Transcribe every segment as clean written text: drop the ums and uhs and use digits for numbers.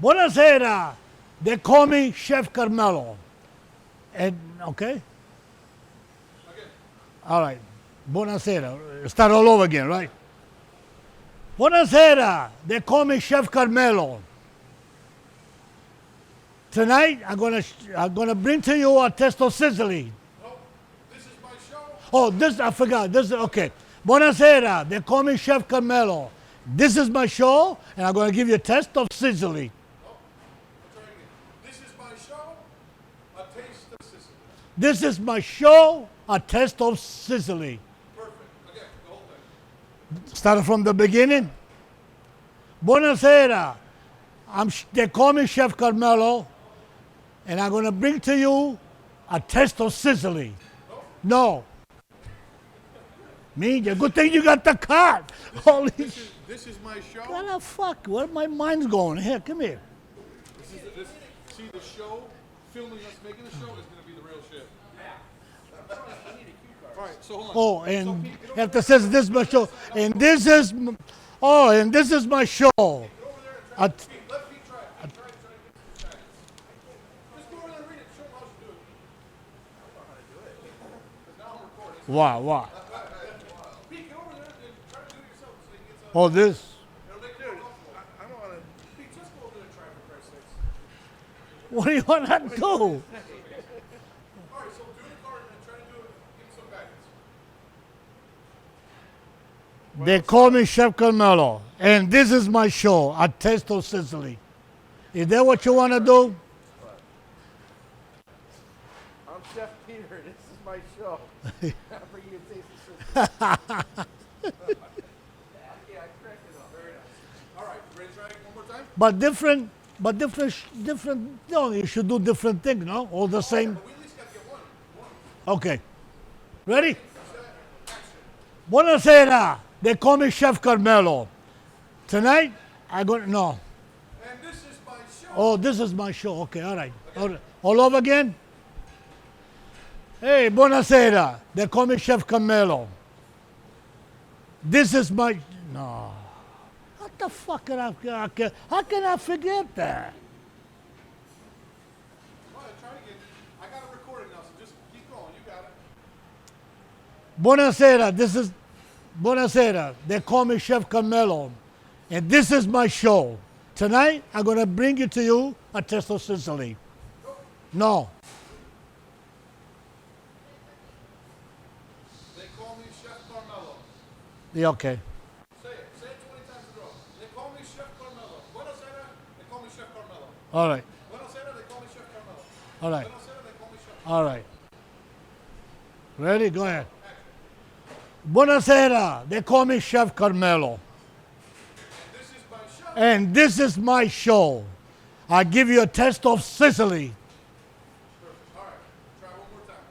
Buonasera. They call me Chef Carmelo. And okay, all right. Buonasera. Start all over again, right? Buonasera. They call me Chef Carmelo. Tonight I'm gonna bring to you a test of Sicily. This is my show. Oh, this I forgot. This is okay. Buonasera. They call me Chef Carmelo. This is my show, and I'm gonna give you a test of Sicily. I'll try again. This is my show. A taste of Sicily. This is my show, a test of Sicily. Perfect. Again, the whole thing. Start from the beginning. Buonasera. They call me Chef Carmelo, and I'm gonna bring to you a test of Sicily. No. Me? The good thing you got the card. Holy shit. This is my show. What the fuck? Where my mind's going? Here, come here. See the show, filming us making the show is going to be the real shit. All right, so hold on. Oh, and after says this is my show, and this is, and this is my show. Over there and try. A- Let Pete try it. Try to get the facts. Just go over there and read it. Show him how to do it. I don't know how to do it. Because now I'm recording. Wow. Pete, get over there and try to do it yourself so you can get some. Oh, this. It'll make you comfortable. I don't want to. Pete, just go over there and try for Christ's sakes. What do you want to do? All right, so do the card and try to do it. Give him some guidance. They call me Chef Carmelo, and this is my show, A Taste of Sicily. Is that what you want to do? I'm Chef Peter. This is my show. I'm bringing you a taste of Sicily. Yeah, I cracked it up. Very nice. All right, you ready to try it one more time? Different. No, you should do different things, no? All the same. But we at least got to get one. Okay. Ready? Buonasera. They call me Chef Carmelo. Tonight, no. And this is my show. Oh, this is my show. Okay, all right. All over again? Hey, buonasera. They call me Chef Carmelo. This is my... No. What the fuck can how can I forget that? All right, try it again. I got it recorded now, so just keep going. You got it. Buonasera. Buonasera. They call me Chef Carmelo. And this is my show. Tonight, I'm going to bring it to you a test of Sicily. No. They call me Chef Carmelo. Yeah, okay. Say it. Say it 20 times in a row. They call me Chef Carmelo. Buonasera. They call me Chef Carmelo. All right. Buonasera. They call me Chef Carmelo. All right. Buonasera. They call me Chef. All right. Ready? Go ahead. Buonasera. They call me Chef Carmelo. This is my show. And this is my show. I give you a test of Sicily. Perfect. All right. Try one more time.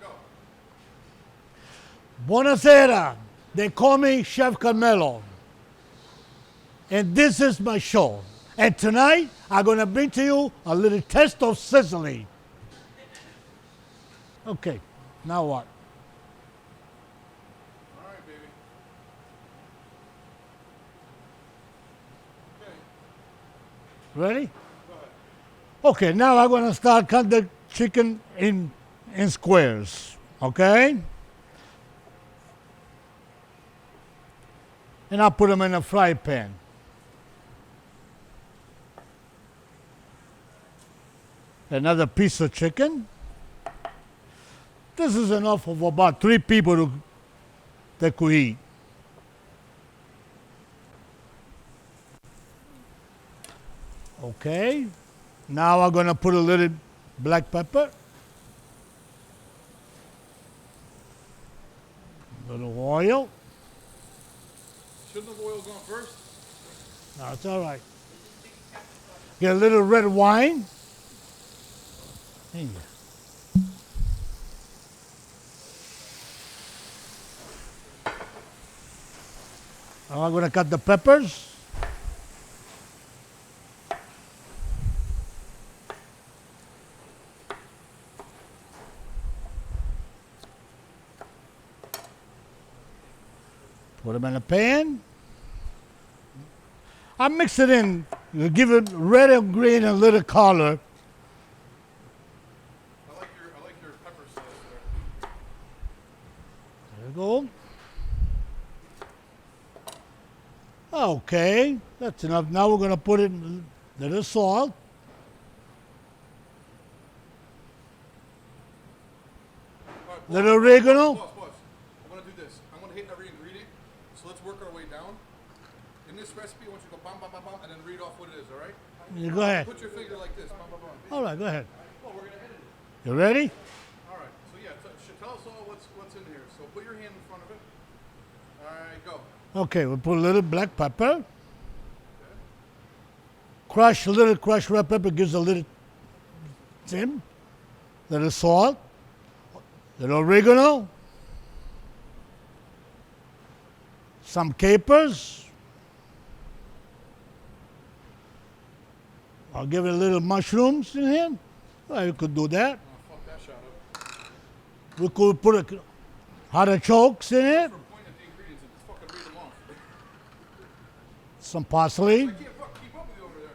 Go. Buonasera. They call me Chef Carmelo. And this is my show. And tonight, I'm going to bring to you a little test of Sicily. Okay. Now what? All right, baby. Okay. Ready? Go ahead. Okay, now I'm going to start cut the chicken in squares. Okay? And I'll put them in a fry pan. Another piece of chicken. This is enough of about 3 people that could eat. Okay. Now I'm going to put a little black pepper. A little oil. Shouldn't the oil gone first? No, it's all right. Get a little red wine. Here. Now I'm going to cut the peppers. Put them in a pan. I mix it in You give it red and green and a little color. I like your pepper sauce there. There you go. Okay, that's enough. Now we're going to put it in a little salt. All right, Little oregano. Pause. I'm going to do this. I'm going to hit every ingredient. So let's work our way down. In this recipe, I want you to go bam, bam, bam, bam, and then read off what it is, all right? You go ahead. Put your finger like this. Bam, bam, bam. All right, go ahead. Well, we're going to edit it. You ready? All right. So yeah, tell us all what's in here. So put your hand in front of it. All right, go. Okay, we'll put a little black pepper. Crush, a little crushed red pepper gives a little thin. Little salt. Little oregano. Some capers. I'll give it a little mushrooms in here. Well, you could do that. Oh, fuck that shot up. We could put a artichokes in it. From pointing at the ingredients and just fucking read them off. Some parsley. I can't fuck keep up with you over there.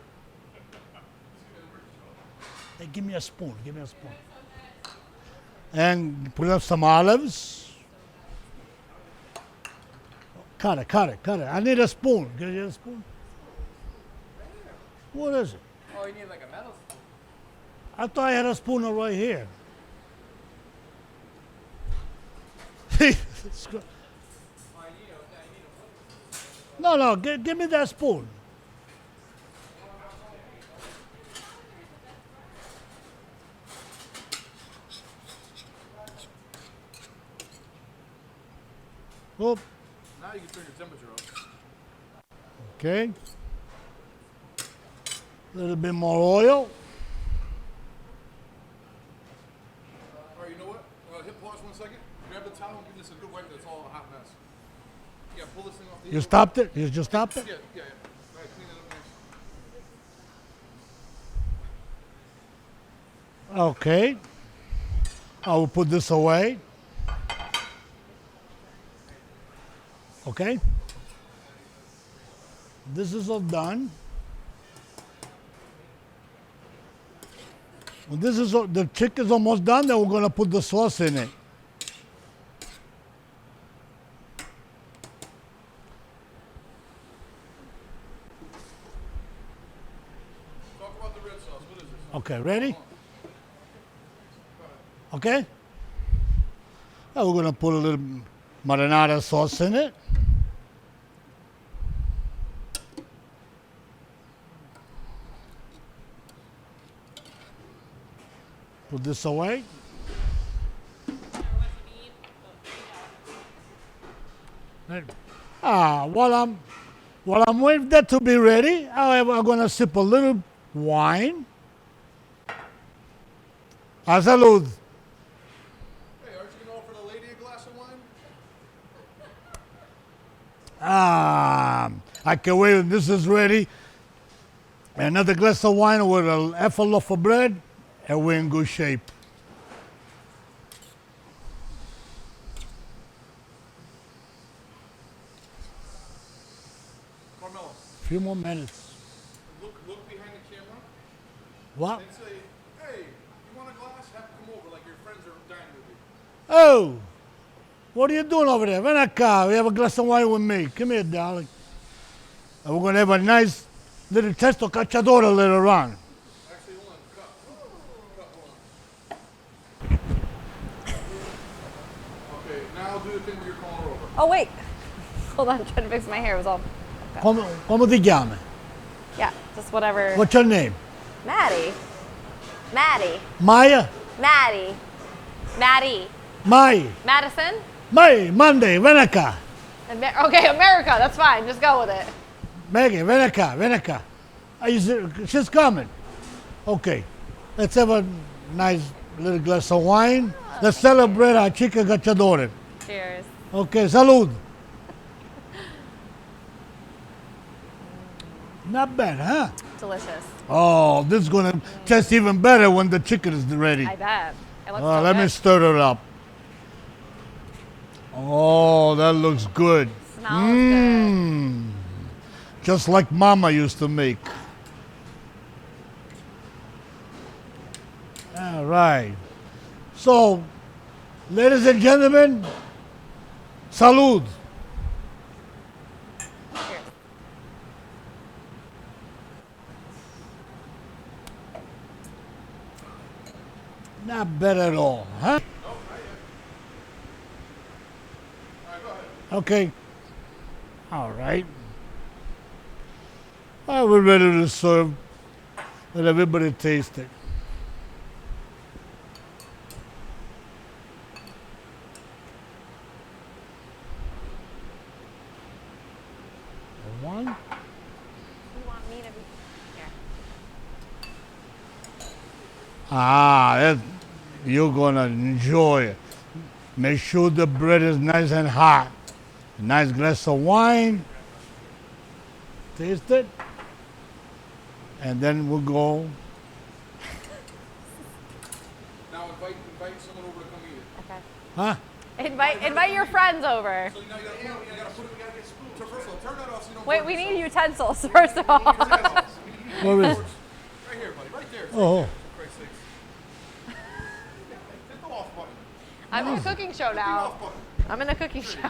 Hey, give me a spoon. Give me a spoon. And put up some olives. Cut it. I need a spoon. Can you get a spoon? What is it? Oh, you need like a metal spoon. I thought I had a spoon right here. No, give me that spoon. Oop. Now you can turn your temperature up. Okay. A little bit more oil. All right, you know what? Hit pause 1 second. Grab the towel and give this a good wipe. That's all a hot mess. Yeah, pull this thing off the You stopped it? You just stopped it? Yeah. All right, clean it up nice. Okay. I will put this away. Okay. This is all done. When this is the chicken is almost done, then we're going to put the sauce in it. Talk about the red sauce. What is this? Okay, ready? Okay. Now we're going to put a little marinara sauce in it. Put this away. While I'm waiting for that to be ready, I'm going to sip a little wine. A salud. Hey, aren't you going to offer the lady a glass of wine? I can wait when this is ready. Another glass of wine with a half a loaf of bread, and we're in good shape. Carmelo, Few more minutes. look behind the camera What? and say, hey, you want a glass? Have them come over like your friends are dining with you. Oh, what are you doing over there? Ven acá. We have a glass of wine with me. Come here, darling. And we're going to have a nice little testo cacciatore later on. Actually, hold on. Cut, hold on. Okay, now do the thing where you're calling her over. Oh, wait. Hold on, I'm trying to fix my hair. It was all. Come ti chiami? Yeah, just whatever. What's your name? Maddie. Maya? Maddie. Mai. Madison? Mai, Monday, ven acá. Okay, America. That's fine. Just go with it. Maggie, ven acá. She's coming. Okay, let's have a nice little glass of wine. Let's celebrate our chicken cacciatore. Cheers. Okay, salud. Not bad, huh? Delicious. Oh, this is gonna taste even better when the chicken is ready. I bet. It looks so Let me good. stir it up. Oh, that looks good. Smells good. Just like Mama used to make. Right. So, ladies and gentlemen, salud. Cheers. Not bad at all, huh? Okay. All right. We're ready to serve. Let everybody taste it. One. You want me to be here? You're gonna enjoy it. Make sure the bread is nice and hot. A nice glass of wine. Taste it. And then we'll go. Now invite someone over to come eat it. Okay. Huh? Invite your friends over. So now you gotta put it, we gotta get spoons. So first of all, turn that off so you don't Wait, burn we yourself. need utensils first of all. Utensils. Where is it? Right here, buddy. Right there. Oh. For Christ's sakes. Hit the off button. I'm in a cooking show The now. off button. I'm in a cooking show.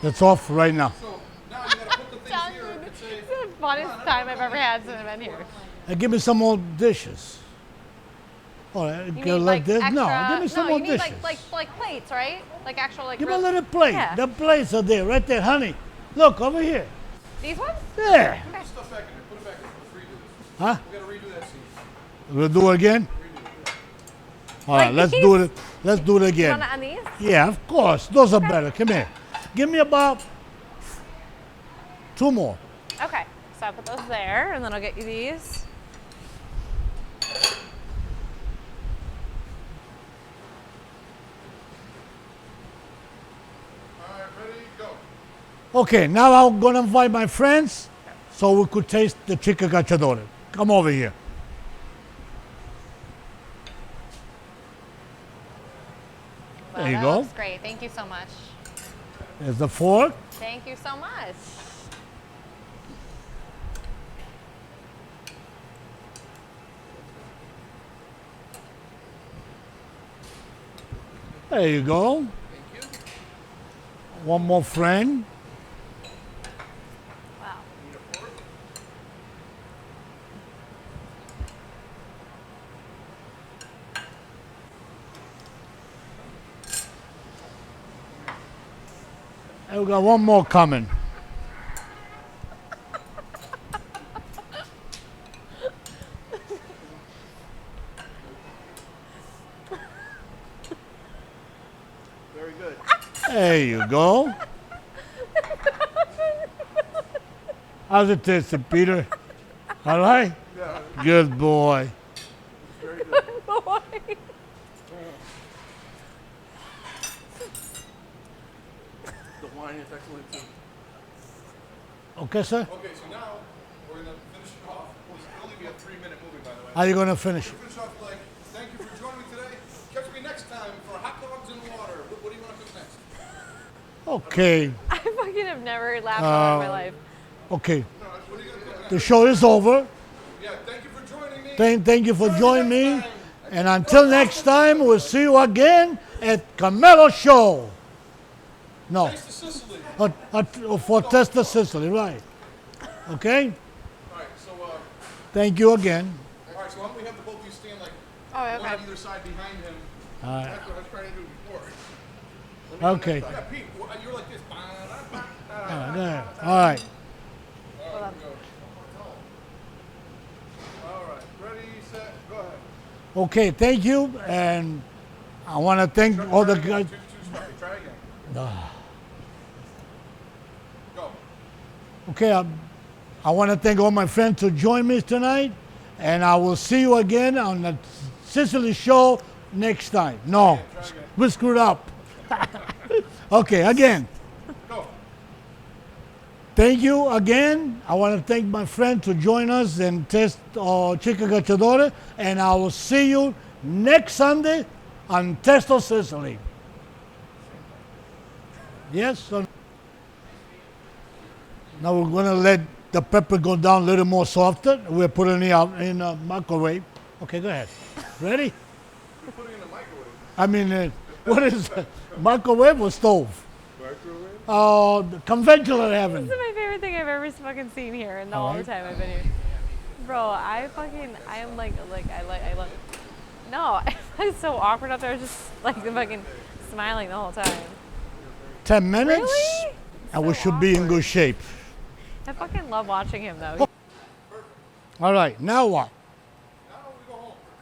It's off right now. So now you gotta put the things here and It's say, the funnest time I've ever had since I've been here. Give me some more dishes. Oh, You go need like like this? extra, No, give me some no, more you need dishes. like plates, right? Like actual like. Give me a real- little plate. Yeah. The plates are there, right there, honey. Look over here. These ones? There. put stuff back in there. Put it back in there. Let's redo this. Huh? We gotta redo that scene. We'll do it again. All right, Like let's these? do it. Let's do it You again. want it on these? Yeah, of course. Those are better. Come here. Give me about 2 more. Okay. So I put those there, and then I'll get you these. All right, ready, go. Okay, now I'm gonna invite my friends so we could taste the chicken cacciatore. Come over here. Well, There you that go. looks great. Thank you so much. There's the fork. Thank you so much. There you go. Thank you. One more friend. Wow. Need a fork? And we got one more coming. Very good. There you go. How's it tasting, Peter? All right? Yeah, Good boy. very good. Boy. The wine is excellent too. Okay, sir? Okay, so now we're gonna finish it off. It'll only be a 3-minute movie, by the way. How you gonna finish it? Finish off like, thank you for joining me today. Catch me next time for hot dogs and water. What do you want to cook next? Okay. I fucking have never laughed more in my life. Okay. What are you gonna cook next? The show is over. Yeah, thank you for joining me. Thank you for joining me. Next time. And until next time, we'll see you again at Carmelo Show. No, Taste of Sicily. for Testa Sicily, right. Okay? All right, so Thank you again. why don't we have the both of you stand like Oh, one okay. on either side behind him? All right. That's what I was trying to do before. Okay. Yeah, Pete, you're like this. All right. There. All right. All right, go. All right, ready, set, go ahead. Okay, thank you. And I want to thank all the guys. Too stuffy. Try again. Ah. Go. Okay, I want to thank all my friends who joined me tonight. And I will see you again on the Sicily show next time. No, Try again. we screwed up. Okay, again. Go. Thank you again. I want to thank my friends to join us and test Chicken Cacciatore. And I will see you next Sunday on Testo Sicily. Yes? So now we're going to let the pepper go down a little more softer. We're putting it out in a microwave. Okay, go ahead. Ready? I mean, what is it? Microwave or stove? The conventional oven. This is my favorite thing I've ever fucking seen here in the whole Alright. time I've been here. Bro, I am like, I love. No, it's so awkward out there. I was just like fucking smiling the whole time. 10 minutes, Really? and we So should be in awkward. good shape. I fucking love watching him though. All right, now what?